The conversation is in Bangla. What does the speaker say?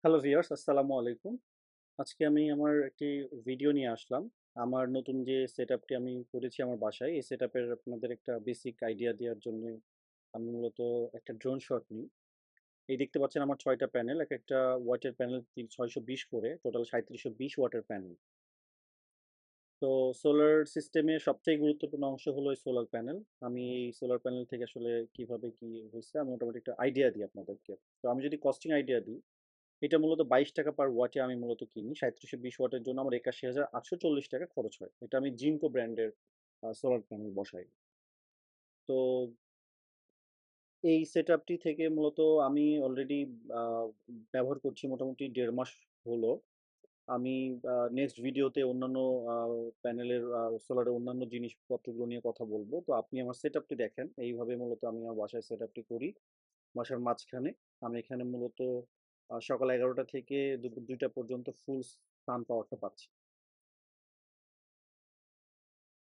হ্যালো ভিউয়ার্স, আসসালামু আলাইকুম। আজকে আমি আমার একটি ভিডিও নিয়ে আসলাম। আমার নতুন যে সেটআপটি আমি করেছি আমার বাসায়, এই সেটআপের আপনাদের একটা বেসিক আইডিয়া দেওয়ার জন্যে আমি মূলত একটা ড্রোন শট নিই। এই দেখতে পাচ্ছেন আমার ৬ টা প্যানেল, একেকটা ওয়াটের প্যানেল ৬২০ করে, টোটাল ৩৭২০ ওয়াটের প্যানেল। তো সোলার সিস্টেমের সবথেকে গুরুত্বপূর্ণ অংশ হলো এই সোলার প্যানেল। আমি এই সোলার প্যানেল থেকে আসলে কিভাবে কি হইছে আমি মোটামুটি একটা আইডিয়া দিই আপনাদেরকে। তো আমি যদি কস্টিং আইডিয়া দিই, এটা মূলত ৳২২ পার ওয়াটে আমি মূলত কিনি। ৩৭২০ ওয়াটের জন্য আমার ৳৮১,৮৪০ খরচ হয়। এটা আমি জিনকো ব্র্যান্ডের সোলার প্যানেল বসাই। তো এই সেটআপটি থেকে মূলত আমি অলরেডি আ ব্যবহার করছি মোটামুটি ১.৫ মাস হলো। আমি নেক্সট ভিডিওতে অন্যান্য আ প্যানেলের সোলারের অন্যান্য জিনিসপত্রগুলো নিয়ে কথা বলব। তো আপনি আমার সেটআপটি দেখেন। এইভাবে মূলত আমি আমার বাসায় সেটআপটি করি। বাসার মাঝখানে। আমি এখানে মূলত সকাল ১১টা থেকে দুপুর ২টা পর্যন্ত ফুল সান পাওয়ারটা পাচ্ছি।